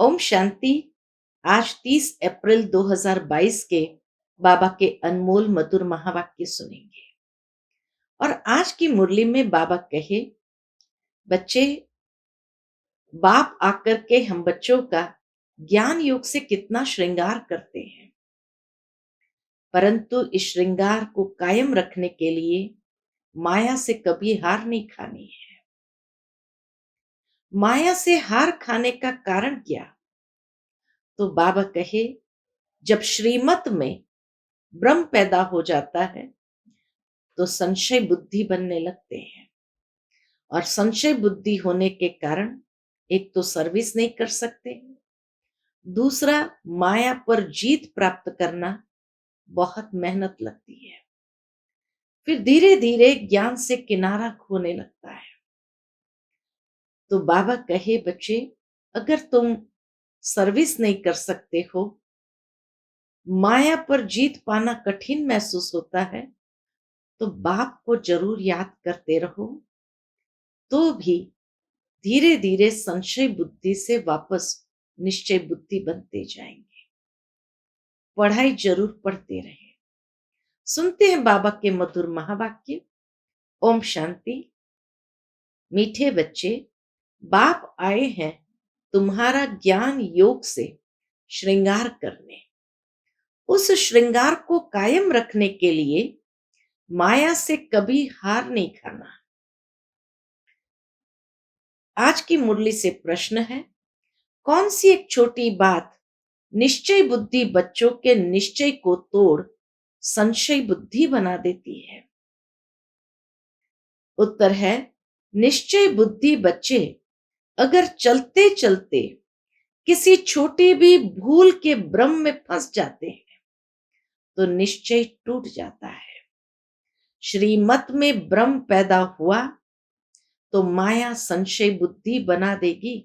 ओम शांति। आज 30 अप्रैल 2022 के बाबा के अनमोल मधुर महावाक्य सुनेंगे। और आज की मुरली में बाबा कहे, बच्चे, बाप आकर के हम बच्चों का ज्ञान योग से कितना श्रृंगार करते हैं, परंतु इस श्रृंगार को कायम रखने के लिए माया से कभी हार नहीं खानी है। माया से हार खाने का कारण क्या? तो बाबा कहे, जब श्रीमत में भ्रम पैदा हो जाता है तो संशय बुद्धि बनने लगते हैं, और संशय बुद्धि होने के कारण एक तो सर्विस नहीं कर सकते, दूसरा माया पर जीत प्राप्त करना बहुत मेहनत लगती है। फिर धीरे धीरे ज्ञान से किनारा खोने लगता है। तो बाबा कहे, बच्चे, अगर तुम सर्विस नहीं कर सकते हो, माया पर जीत पाना कठिन महसूस होता है, तो बाप को जरूर याद करते रहो, तो भी धीरे धीरे संशय बुद्धि से वापस निश्चय बुद्धि बनते जाएंगे। पढ़ाई जरूर पढ़ते रहे। सुनते हैं बाबा के मधुर महावाक्य। ओम शांति। मीठे बच्चे, बाप आए हैं तुम्हारा ज्ञान योग से श्रृंगार करने। उस श्रृंगार को कायम रखने के लिए माया से कभी हार नहीं खाना। आज की मुरली से प्रश्न है, कौन सी एक छोटी बात निश्चय बुद्धि बच्चों के निश्चय को तोड़ संशय बुद्धि बना देती है? उत्तर है, निश्चय बुद्धि बच्चे अगर चलते चलते किसी छोटी भी भूल के भ्रम में फंस जाते हैं तो निश्चय टूट जाता है। श्रीमत में भ्रम पैदा हुआ तो माया संशय बुद्धि बना देगी।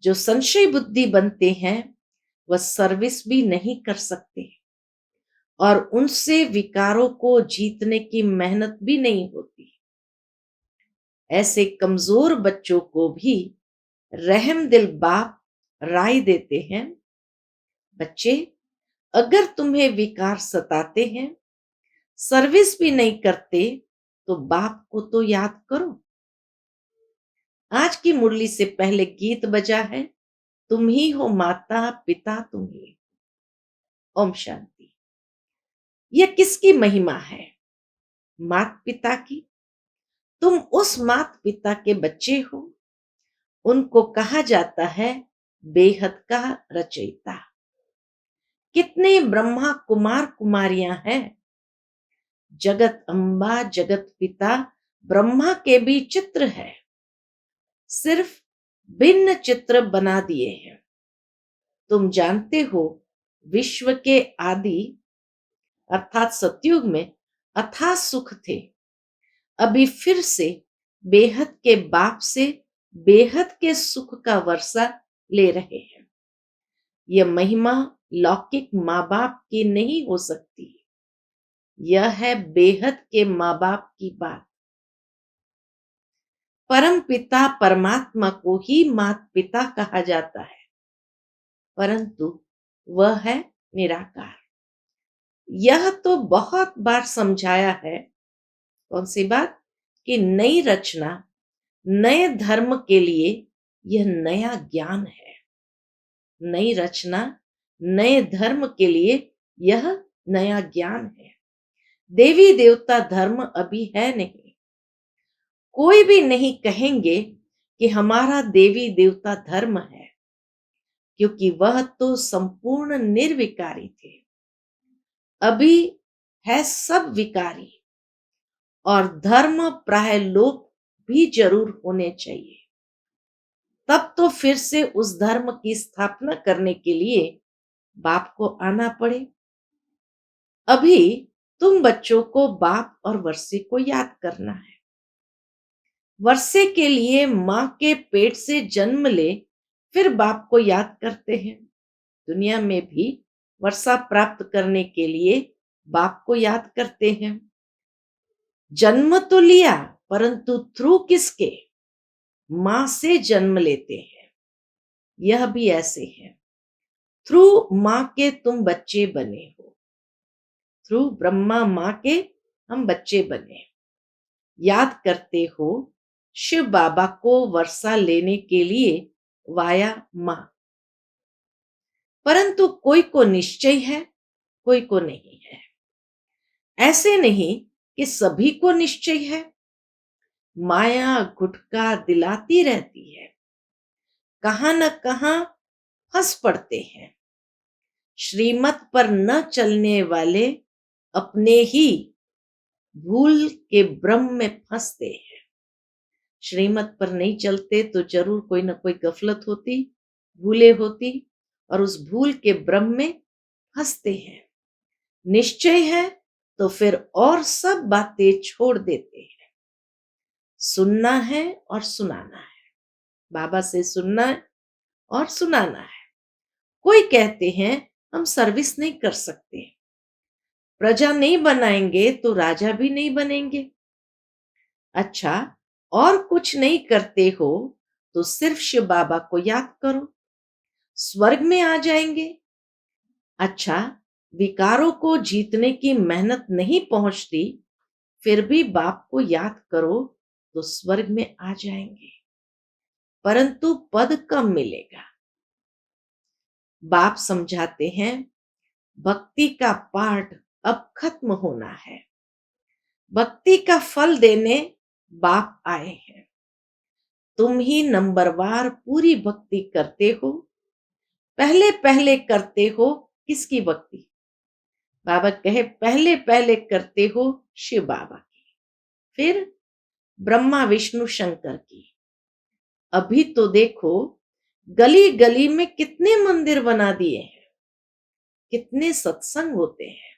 जो संशय बुद्धि बनते हैं वह सर्विस भी नहीं कर सकते, और उनसे विकारों को जीतने की मेहनत भी नहीं होती। ऐसे कमजोर बच्चों को भी रहम दिल बाप राय देते हैं, बच्चे, अगर तुम्हें विकार सताते हैं, सर्विस भी नहीं करते, तो बाप को तो याद करो। आज की मुरली से पहले गीत बजा है, तुम ही हो माता पिता तुम ही। ओम शांति। यह किसकी महिमा है? मात पिता की। तुम उस मात पिता के बच्चे हो। उनको कहा जाता है बेहद का रचयिता। कितने ब्रह्मा कुमार कुमारियां हैं। जगत अम्बा जगत पिता ब्रह्मा के भी चित्र है, सिर्फ भिन्न चित्र बना दिए हैं। तुम जानते हो, विश्व के आदि अर्थात सतयुग में अथाह सुख थे। अभी फिर से बेहद के बाप से बेहद के सुख का वर्षा ले रहे हैं। यह महिमा लौकिक माँ बाप की नहीं हो सकती। यह है बेहद के माँ बाप की बात। परम पिता परमात्मा को ही मात पिता कहा जाता है, परंतु वह है निराकार। यह तो बहुत बार समझाया है। कौन सी बात? कि नई रचना नए धर्म के लिए यह नया ज्ञान है। नई रचना नए धर्म के लिए यह नया ज्ञान है। देवी देवता धर्म अभी है नहीं। कोई भी नहीं कहेंगे कि हमारा देवी देवता धर्म है, क्योंकि वह तो संपूर्ण निर्विकारी थे। अभी है सब विकारी, और धर्म प्राय लोप भी जरूर होने चाहिए। तब तो फिर से उस धर्म की स्थापना करने के लिए बाप को आना पड़े। अभी तुम बच्चों को बाप और वर्षे को याद करना है। वर्षे के लिए माँ के पेट से जन्म ले, फिर बाप को याद करते हैं। दुनिया में भी वर्षा प्राप्त करने के लिए बाप को याद करते हैं। जन्म तो लिया, परंतु थ्रू किसके? माँ से जन्म लेते हैं। यह भी ऐसे है। थ्रू माँ के तुम बच्चे बने हो, थ्रू ब्रह्मा माँ के हम बच्चे बने। याद करते हो शिव बाबा को वर्षा लेने के लिए वाया माँ। परंतु कोई को निश्चय है, कोई को नहीं है। ऐसे नहीं कि सभी को निश्चय है। माया गुटका दिलाती रहती है, कहां न कहां फंस पड़ते हैं। श्रीमत पर न चलने वाले अपने ही भूल के भ्रम में फंसते हैं। श्रीमत पर नहीं चलते तो जरूर कोई ना कोई गफलत होती, भूले होती, और उस भूल के भ्रम में फंसते हैं। निश्चय है तो फिर और सब बातें छोड़ देते हैं। सुनना है और सुनाना है, बाबा से सुनना है और सुनाना है। कोई कहते हैं हम सर्विस नहीं कर सकते, प्रजा नहीं बनाएंगे तो राजा भी नहीं बनेंगे। अच्छा, और कुछ नहीं करते हो तो सिर्फ शिव बाबा को याद करो, स्वर्ग में आ जाएंगे। अच्छा, विकारों को जीतने की मेहनत नहीं पहुंचती, फिर भी बाप को याद करो तो स्वर्ग में आ जाएंगे, परंतु पद कम मिलेगा। बाप समझाते हैं भक्ति का पाठ अब खत्म होना है, भक्ति का फल देने बाप आए हैं। तुम ही नंबरवार पूरी भक्ति करते हो, पहले पहले करते हो किसकी भक्ति? बाबा कहे पहले पहले करते हो शिव बाबा की, फिर ब्रह्मा विष्णु शंकर की। अभी तो देखो गली गली में कितने मंदिर बना दिए हैं, कितने सत्संग होते हैं।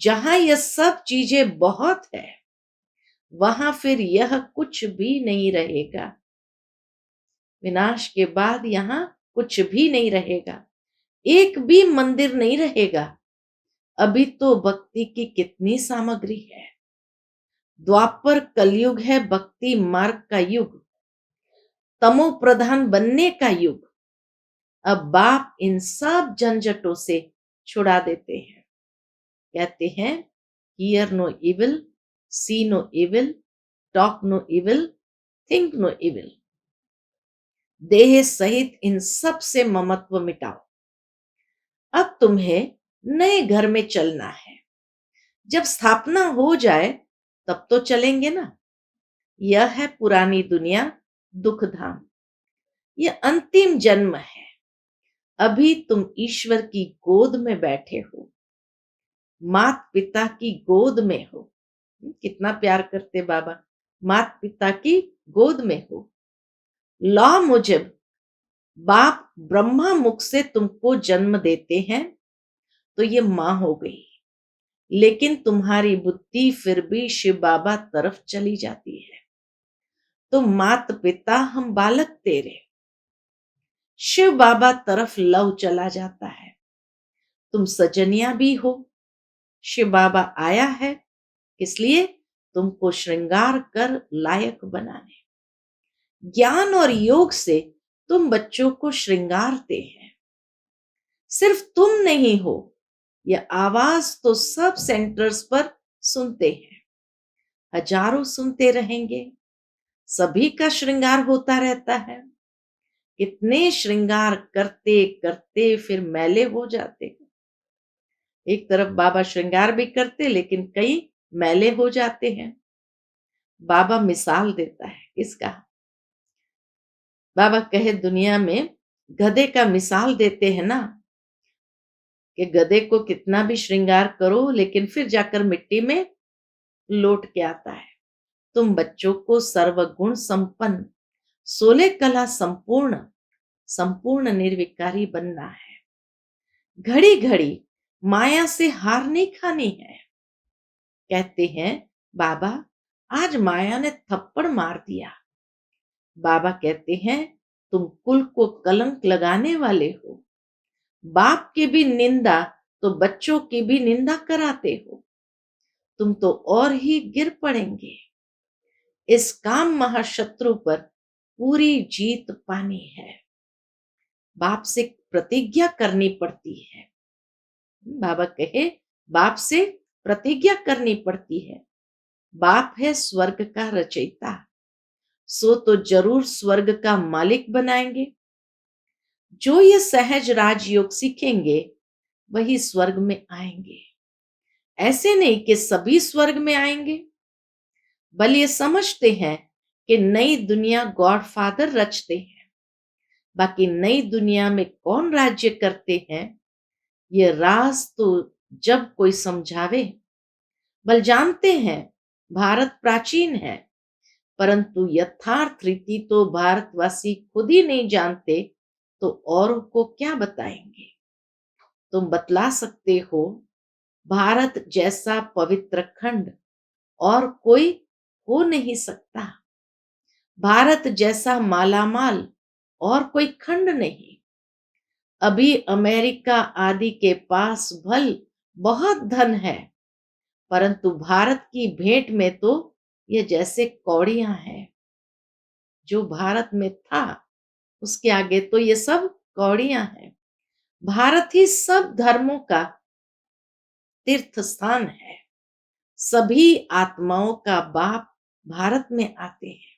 जहां यह सब चीजें बहुत है, वहां फिर यह कुछ भी नहीं रहेगा। विनाश के बाद यहाँ कुछ भी नहीं रहेगा, एक भी मंदिर नहीं रहेगा। अभी तो भक्ति की कितनी सामग्री है। द्वापर कलयुग है भक्ति मार्ग का युग, तमो प्रधान बनने का युग। अब बाप इन सब झंझटों से छुड़ा देते हैं। कहते हैं hear no evil, see no evil, talk no evil, think no evil. देह सहित इन सब से ममत्व मिटाओ। अब तुम्हें नए घर में चलना है, जब स्थापना हो जाए तब तो चलेंगे ना। यह है पुरानी दुनिया, दुख धाम, यह अंतिम जन्म है। अभी तुम ईश्वर की गोद में बैठे हो, मात पिता की गोद में हो। कितना प्यार करते बाबा, मात पिता की गोद में हो। लॉ मुजब बाप ब्रह्मा मुख से तुमको जन्म देते हैं तो ये मां हो गई, लेकिन तुम्हारी बुद्धि फिर भी शिव बाबा तरफ चली जाती है। तो मात पिता हम बालक तेरे, शिव बाबा तरफ लव चला जाता है। तुम सजनिया भी हो, शिव बाबा आया है इसलिए तुमको श्रृंगार कर लायक बनाने। ज्ञान और योग से तुम बच्चों को श्रृंगारते हैं। सिर्फ तुम नहीं हो, यह आवाज तो सब सेंटर्स पर सुनते हैं, हजारों सुनते रहेंगे। सभी का श्रृंगार होता रहता है। कितने श्रृंगार करते करते फिर मैले हो जाते। एक तरफ बाबा श्रृंगार भी करते लेकिन कई मैले हो जाते हैं। बाबा मिसाल देता है इसका। बाबा कहे दुनिया में गधे का मिसाल देते हैं ना, कि गधे को कितना भी श्रृंगार करो लेकिन फिर जाकर मिट्टी में लौट के आता है। तुम बच्चों को सर्वगुण संपन्न, 16 कला संपूर्ण, संपूर्ण निर्विकारी बनना है। घड़ी घड़ी माया से हार नहीं खानी है। कहते हैं बाबा आज माया ने थप्पड़ मार दिया। बाबा कहते हैं तुम कुल को कलंक लगाने वाले हो। बाप की भी निंदा तो बच्चों की भी निंदा कराते हो। तुम तो और ही गिर पड़ेंगे। इस काम महाशत्रु पर पूरी जीत पानी है। बाप से प्रतिज्ञा करनी पड़ती है। बाबा कहे बाप से प्रतिज्ञा करनी पड़ती है। बाप है स्वर्ग का रचयिता, सो तो जरूर स्वर्ग का मालिक बनाएंगे। जो ये सहज राजयोग सीखेंगे वही स्वर्ग में आएंगे। ऐसे नहीं कि सभी स्वर्ग में आएंगे, बल ये समझते हैं कि नई दुनिया गॉड फादर रचते हैं। बाकी नई दुनिया में कौन राज्य करते हैं, ये राज तो जब कोई समझावे। बल जानते हैं भारत प्राचीन है, परंतु यथार्थ रीति तो भारतवासी खुद ही नहीं जानते, तो औरों को क्या बताएंगे। तुम बतला सकते हो भारत जैसा पवित्र खंड और कोई हो नहीं सकता, भारत जैसा मालामाल और कोई खंड नहीं। अभी अमेरिका आदि के पास भल बहुत धन है, परंतु भारत की भेंट में तो ये जैसे कौड़ियां हैं। जो भारत में था उसके आगे तो ये सब कौड़ियां हैं। भारत ही सब धर्मों का तीर्थ स्थान है। सभी आत्माओं का बाप भारत में आते हैं,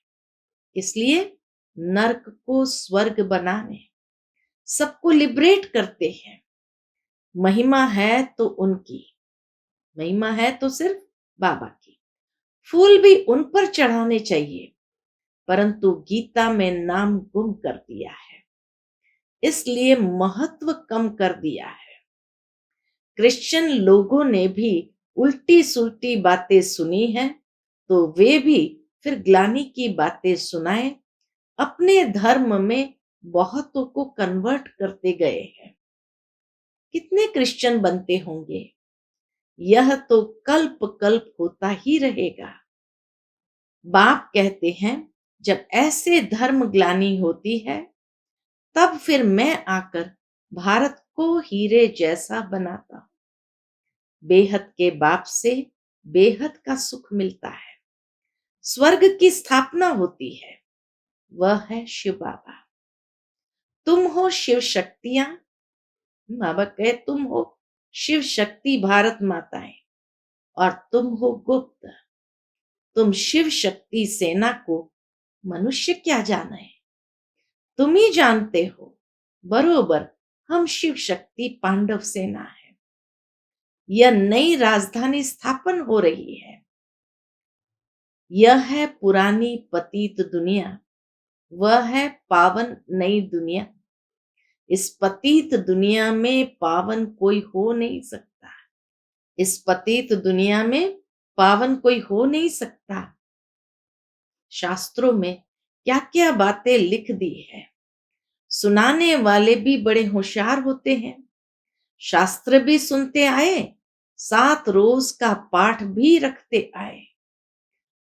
इसलिए नरक को स्वर्ग बनाने सबको लिबरेट करते हैं। महिमा है तो उनकी, महिमा है तो सिर्फ बाबा की। फूल भी उन पर चढ़ाने चाहिए, परंतु गीता में नाम गुम कर दिया है, इसलिए महत्व कम कर दिया है। क्रिश्चियन लोगों ने भी उल्टी सुल्टी बातें सुनी हैं, तो वे भी फिर ग्लानि की बातें सुनाए। अपने धर्म में बहुतों को कन्वर्ट करते गए हैं। कितने क्रिश्चियन बनते होंगे, यह तो कल्प कल्प होता ही रहेगा। बाप कहते हैं जब ऐसे धर्म ग्लानि होती है, तब फिर मैं आकर भारत को हीरे जैसा बनाता हूं। बेहद के बाप से बेहद का सुख मिलता है। स्वर्ग की स्थापना होती है, वह है शिव बाबा। तुम हो शिव शक्तियां, बाबा कहे तुम हो शिव शक्ति भारत माताएं, और तुम हो गुप्त। तुम शिव शक्ति सेना को मनुष्य क्या जाने, तुम ही जानते हो बरोबर हम शिव शक्ति पांडव सेना है। यह नई राजधानी स्थापन हो रही है। यह है पुरानी पतित दुनिया, वह है पावन नई दुनिया। इस पतित दुनिया में पावन कोई हो नहीं सकता, इस पतित दुनिया में पावन कोई हो नहीं सकता। शास्त्रों में क्या क्या बातें लिख दी है, सुनाने वाले भी बड़े होशियार होते हैं। शास्त्र भी सुनते आए, 7 रोज का पाठ भी रखते आए,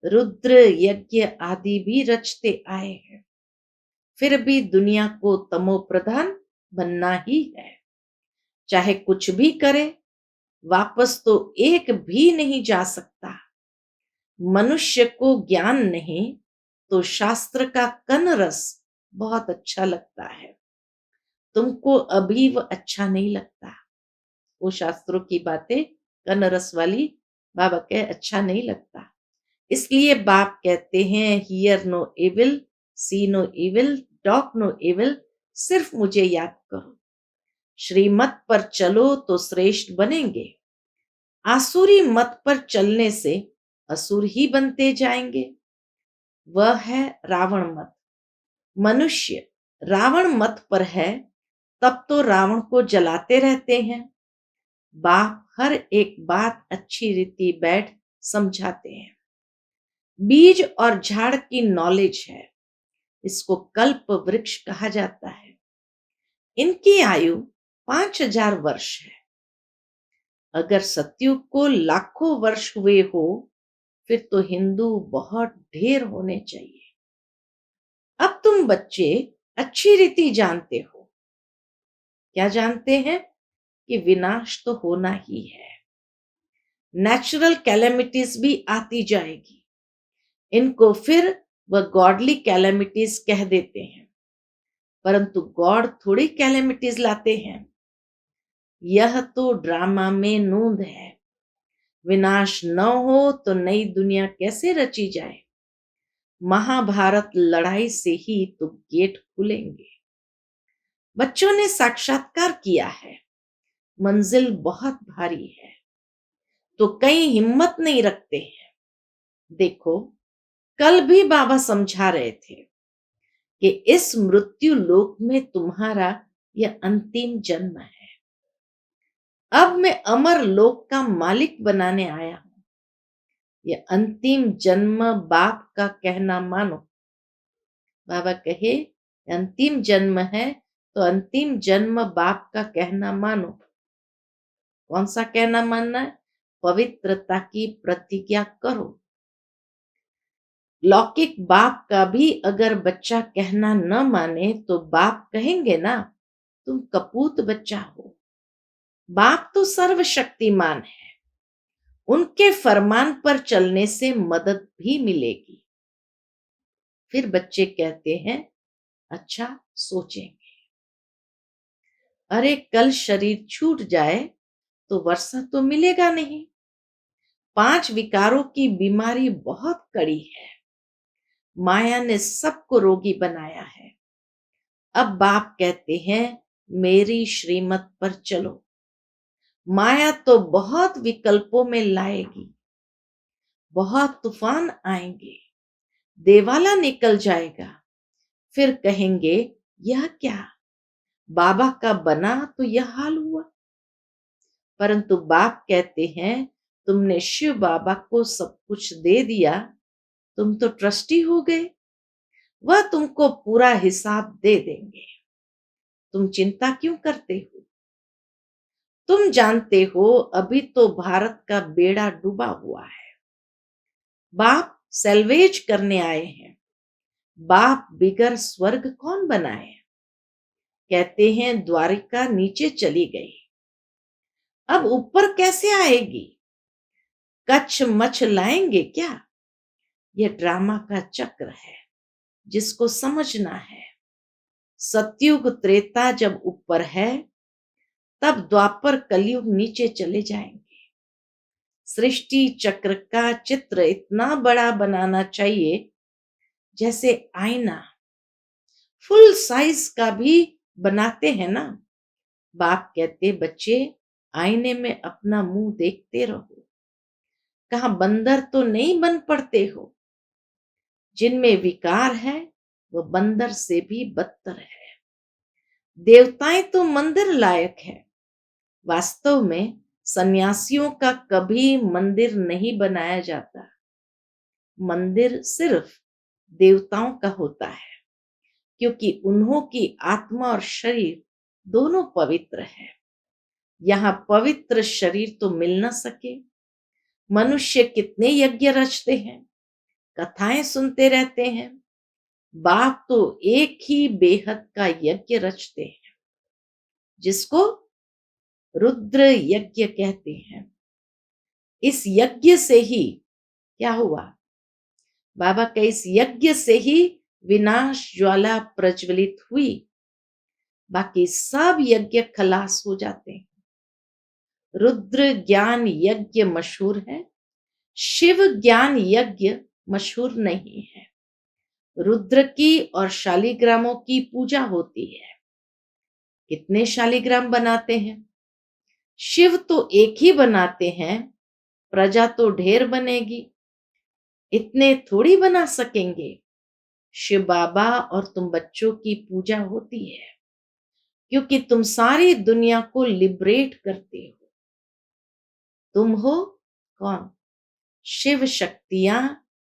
रुद्र यज्ञ आदि भी रचते आए हैं। फिर भी दुनिया को तमो प्रधान बनना ही है। चाहे कुछ भी करे, वापस तो एक भी नहीं जा सकता। मनुष्य को ज्ञान नहीं तो शास्त्र का कन रस बहुत अच्छा लगता है। तुमको अभी वो अच्छा नहीं लगता, वो शास्त्रों की बातें कन रस वाली बाबा के अच्छा नहीं लगता। इसलिए बाप कहते हैं hear no evil, see no evil, talk no evil, सिर्फ मुझे याद करो। श्रीमत पर चलो तो श्रेष्ठ बनेंगे, आसुरी मत पर चलने से असुर ही बनते जाएंगे। वह है रावण मत। मनुष्य रावण मत पर है, तब तो रावण को जलाते रहते हैं। बाप हर एक बात अच्छी रीति बैठ समझाते हैं। बीज और झाड़ की नॉलेज है, इसको कल्प वृक्ष कहा जाता है। इनकी आयु 5000 वर्ष है। अगर सतयुग को लाखों वर्ष हुए हो, फिर तो हिंदू बहुत ढेर होने चाहिए। अब तुम बच्चे अच्छी रीति जानते हो। क्या जानते हैं कि विनाश तो होना ही है। नेचुरल कैलेमिटीज भी आती जाएगी, इनको फिर वह गॉडली कैलेमिटीज कह देते हैं। परंतु गॉड थोड़ी कैलेमिटीज लाते हैं। यह तो ड्रामा में नूंद है। विनाश न हो तो नई दुनिया कैसे रची जाए। महाभारत लड़ाई से ही तो गेट खुलेंगे। बच्चों ने साक्षात्कार किया है, मंजिल बहुत भारी है, तो कई हिम्मत नहीं रखते हैं। देखो, कल भी बाबा समझा रहे थे कि इस मृत्यु लोक में तुम्हारा यह अंतिम जन्म है। अब मैं अमर लोक का मालिक बनाने आया हूं। यह अंतिम जन्म बाप का कहना मानो। बाबा कहे अंतिम जन्म है तो अंतिम जन्म बाप का कहना मानो। कौन सा कहना मानना है? पवित्रता की प्रतिज्ञा करो। लौकिक बाप का भी अगर बच्चा कहना न माने तो बाप कहेंगे ना, तुम कपूत बच्चा हो। बाप तो सर्वशक्तिमान है, उनके फरमान पर चलने से मदद भी मिलेगी। फिर बच्चे कहते हैं अच्छा सोचेंगे। अरे कल शरीर छूट जाए तो वर्षा तो मिलेगा नहीं। 5 विकारों की बीमारी बहुत कड़ी है। माया ने सबको रोगी बनाया है। अब बाप कहते हैं मेरी श्रीमत पर चलो। माया तो बहुत विकल्पों में लाएगी, बहुत तूफान आएंगे, देवाला निकल जाएगा। फिर कहेंगे यह क्या, बाबा का बना तो यह हाल हुआ। परंतु बाप कहते हैं तुमने शिव बाबा को सब कुछ दे दिया, तुम तो ट्रस्टी हो गए, वह तुमको पूरा हिसाब दे देंगे। तुम चिंता क्यों करते हो? तुम जानते हो अभी तो भारत का बेड़ा डूबा हुआ है। बाप सैल्वेज करने आए हैं। बाप बिगर स्वर्ग कौन बनाए? कहते हैं द्वारिका नीचे चली गई, अब ऊपर कैसे आएगी? कच्छ मच्छ लाएंगे क्या? यह ड्रामा का चक्र है, जिसको समझना है। सतयुग त्रेता जब ऊपर है, तब द्वापर कलयुग नीचे चले जाएंगे। सृष्टि चक्र का चित्र इतना बड़ा बनाना चाहिए जैसे आईना, फुल साइज का भी बनाते हैं ना। बाप कहते बच्चे आईने में अपना मुंह देखते रहो। कहा बंदर तो नहीं बन पड़ते हो। जिनमें विकार है वो बंदर से भी बदतर है। देवताएं तो मंदिर लायक है। वास्तव में सन्यासियों का कभी मंदिर नहीं बनाया जाता। मंदिर सिर्फ देवताओं का होता है, क्योंकि उन्हों की आत्मा और शरीर दोनों पवित्र है। यहाँ पवित्र शरीर तो मिल न सके। मनुष्य कितने यज्ञ रचते हैं, कथाएं सुनते रहते हैं। बाप तो एक ही बेहद का यज्ञ रचते हैं, जिसको रुद्र यज्ञ कहते हैं। इस यज्ञ से ही क्या हुआ? बाबा के इस यज्ञ से ही विनाश ज्वाला प्रज्वलित हुई। बाकी सब यज्ञ खलास हो जाते हैं। रुद्र ज्ञान यज्ञ मशहूर है, शिव ज्ञान यज्ञ मशहूर नहीं है। रुद्र की और शालिग्रामों की पूजा होती है। कितने शालिग्राम बनाते हैं? शिव तो एक ही बनाते हैं, प्रजा तो ढेर बनेगी, इतने थोड़ी बना सकेंगे। शिव बाबा और तुम बच्चों की पूजा होती है, क्योंकि तुम सारी दुनिया को लिबरेट करते हो। तुम हो कौन? शिव शक्तियां,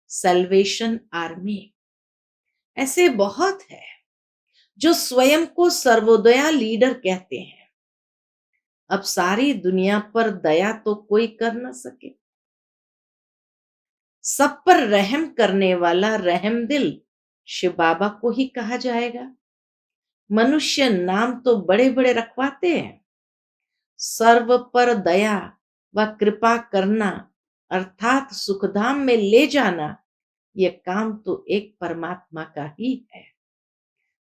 सल्वेशन आर्मी। ऐसे बहुत है जो स्वयं को सर्वोदया लीडर कहते हैं। अब सारी दुनिया पर दया तो कोई कर न सके। सब पर रहम करने वाला रहमदिल शिव बाबा को ही कहा जाएगा। मनुष्य नाम तो बड़े बड़े रखवाते हैं। सर्व पर दया व कृपा करना अर्थात सुखधाम में ले जाना, यह काम तो एक परमात्मा का ही है।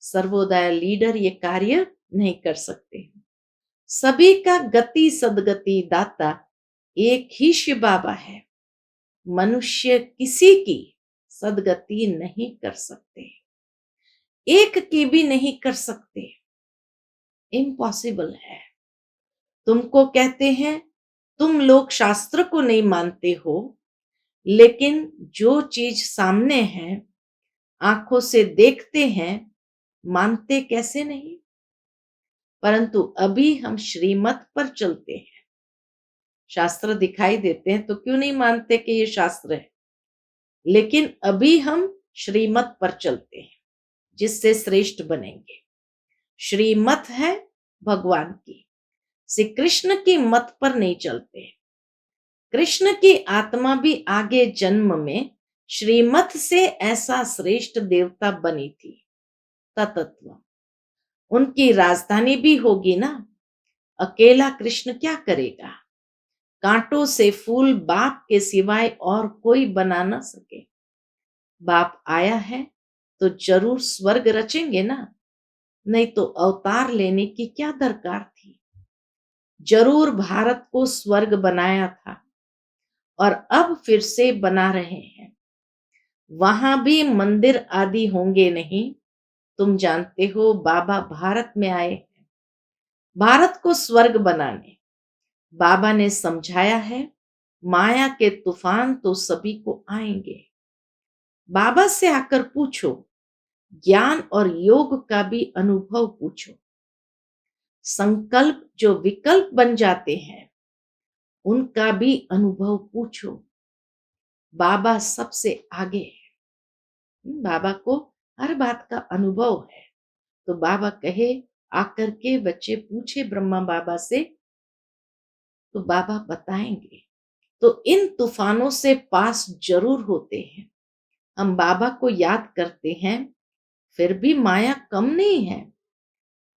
सर्वोदय लीडर ये कार्य नहीं कर सकते। सभी का गति सदगति दाता एक ही शिव बाबा है। मनुष्य किसी की सदगति नहीं कर सकते, एक की भी नहीं कर सकते, इम्पॉसिबल है। तुमको कहते हैं तुम लोग शास्त्र को नहीं मानते हो, लेकिन जो चीज सामने है, आंखों से देखते हैं, मानते कैसे नहीं? परंतु अभी हम श्रीमत पर चलते हैं। शास्त्र दिखाई देते हैं तो क्यों नहीं मानते कि ये शास्त्र है? लेकिन अभी हम श्रीमत पर चलते हैं, जिससे श्रेष्ठ बनेंगे। श्रीमत है भगवान की, श्री कृष्ण की मत पर नहीं चलते। कृष्ण की आत्मा भी आगे जन्म में श्रीमत से ऐसा श्रेष्ठ देवता बनी थी। तत्व उनकी राजधानी भी होगी ना। अकेला कृष्ण क्या करेगा? कांटों से फूल बाप के सिवाय और कोई बना न सके। बाप आया है तो जरूर स्वर्ग रचेंगे ना, नहीं तो अवतार लेने की क्या दरकार थी? जरूर भारत को स्वर्ग बनाया था और अब फिर से बना रहे हैं। वहां भी मंदिर आदि होंगे नहीं। तुम जानते हो बाबा भारत में आए हैं, भारत को स्वर्ग बनाने। बाबा ने समझाया है, माया के तूफान तो सभी को आएंगे। बाबा से आकर पूछो, ज्ञान और योग का भी अनुभव पूछो। संकल्प जो विकल्प बन जाते हैं, उनका भी अनुभव पूछो। बाबा सबसे आगे है। बाबा को हर बात का अनुभव है। तो बाबा कहे आकर के बच्चे पूछे ब्रह्मा बाबा से, तो बाबा बताएंगे। तो इन तूफानों से पास जरूर होते हैं। हम बाबा को याद करते हैं, फिर भी माया कम नहीं है।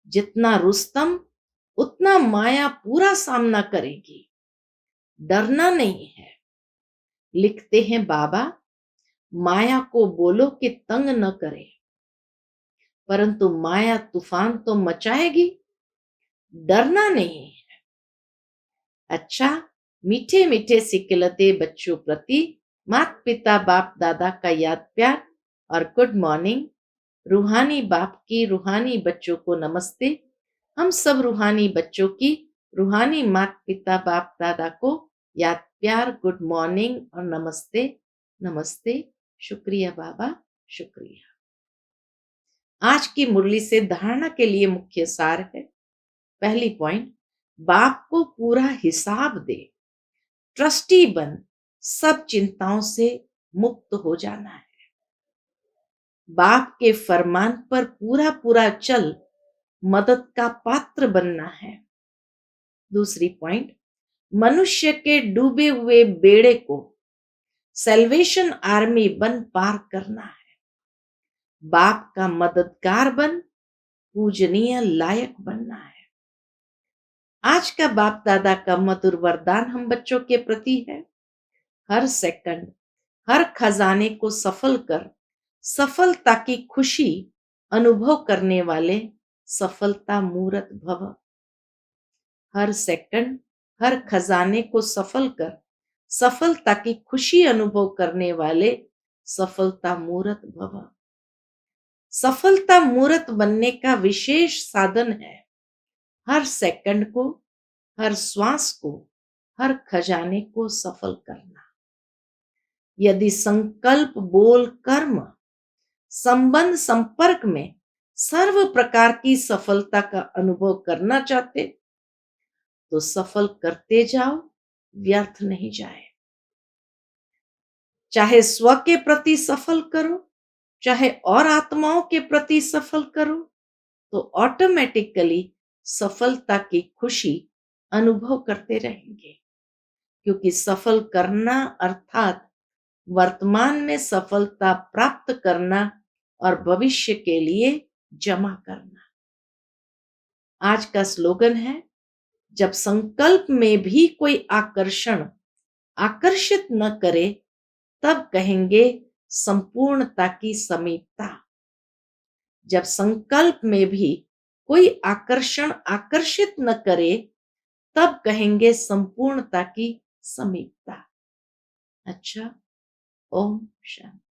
जितना रुस्तम उतना माया पूरा सामना करेगी, डरना नहीं है। लिखते हैं बाबा, माया को बोलो कि तंग न करे, परंतु माया तूफान तो मचाएगी, डरना नहीं है। अच्छा, मीठे मीठे सिकलते बच्चों प्रति माता पिता बाप दादा का याद प्यार और गुड मॉर्निंग। रूहानी बाप की रूहानी बच्चों को नमस्ते। हम सब रूहानी बच्चों की रूहानी माता पिता बाप दादा को याद प्यार, गुड मॉर्निंग और नमस्ते। नमस्ते। शुक्रिया बाबा, शुक्रिया। आज की मुरली से धारणा के लिए मुख्य सार है। पहली पॉइंट, बाप को पूरा हिसाब दे, ट्रस्टी बन, सब चिंताओं से मुक्त हो जाना है। बाप के फरमान पर पूरा पूरा चल, मदद का पात्र बनना है। दूसरी पॉइंट, मनुष्य के डूबे हुए बेड़े को सेल्वेशन आर्मी बन पार करना है। बाप का मददगार बन, पूजनीय लायक बनना है। आज का बाप दादा का मधुर वरदान हम बच्चों के प्रति है, हर सेकंड हर खजाने को सफल कर, सफलता की खुशी अनुभव करने वाले सफलता मूर्त भव। हर सेकंड हर खजाने को सफल कर, सफलता की खुशी अनुभव करने वाले सफलता मूर्त भव। सफलता मूर्त बनने का विशेष साधन है हर सेकंड को, हर श्वास को, हर खजाने को सफल करना। यदि संकल्प, बोल, कर्म, संबंध, संपर्क में सर्व प्रकार की सफलता का अनुभव करना चाहते, तो सफल करते जाओ, व्यर्थ नहीं जाए। चाहे स्व के प्रति सफल करो, चाहे और आत्माओं के प्रति सफल करो, तो ऑटोमेटिकली सफलता की खुशी अनुभव करते रहेंगे। क्योंकि सफल करना अर्थात वर्तमान में सफलता प्राप्त करना और भविष्य के लिए जमा करना। आज का स्लोगन है, जब संकल्प में भी कोई आकर्षण आकर्षित न करे, तब कहेंगे संपूर्णता की समीपता। जब संकल्प में भी कोई आकर्षण आकर्षित न करे, तब कहेंगे संपूर्णता की समीपता। अच्छा, ओम शांति।